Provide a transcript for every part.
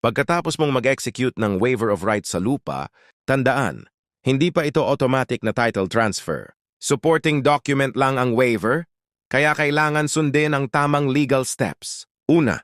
Pagkatapos mong mag-execute ng waiver of rights sa lupa, tandaan, hindi pa ito automatic na title transfer. Supporting document lang ang waiver, kaya kailangan sundin ang tamang legal steps. Una,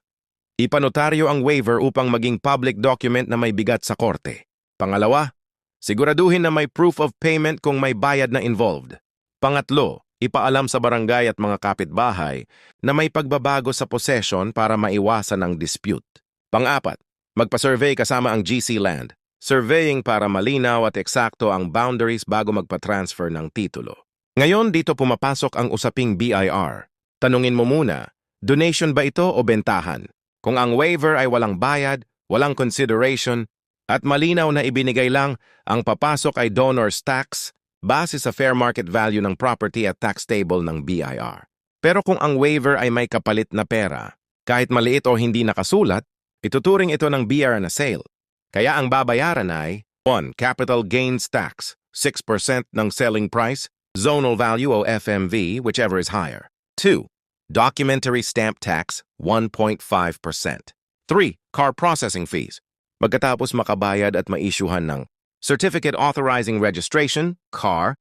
ipanotaryo ang waiver upang maging public document na may bigat sa korte. Pangalawa, siguraduhin na may proof of payment kung may bayad na involved. Pangatlo, ipaalam sa barangay at mga kapitbahay na may pagbabago sa possession para maiwasan ang dispute. Pang-apat, magpa-survey kasama ang GC Land. Surveying para malinaw at eksakto ang boundaries bago magpa-transfer ng titulo. Ngayon dito pumapasok ang usaping BIR. Tanungin mo muna, donation ba ito o bentahan? Kung ang waiver ay walang bayad, walang consideration, at malinaw na ibinigay lang, ang papasok ay donor's tax base sa fair market value ng property at tax table ng BIR. Pero kung ang waiver ay may kapalit na pera, kahit maliit o hindi nakasulat, ituturing ito ng BIR na sale. Kaya ang babayaran ay 1. Capital gains tax, 6% ng selling price, zonal value o FMV, whichever is higher. 2. Documentary stamp tax, 1.5%. 3. Car processing fees. Pagkatapos makabayad at maisyuhan ng Certificate Authorizing Registration, CAR,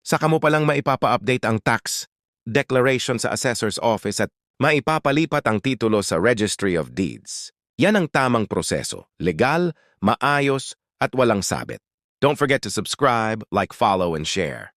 saka mo palang maipapa-update ang tax declaration sa Assessor's Office at maipapalipat ang titulo sa Registry of Deeds. Yan ang tamang proseso, legal, maayos, at walang sabit. Don't forget to subscribe, like, follow, and share.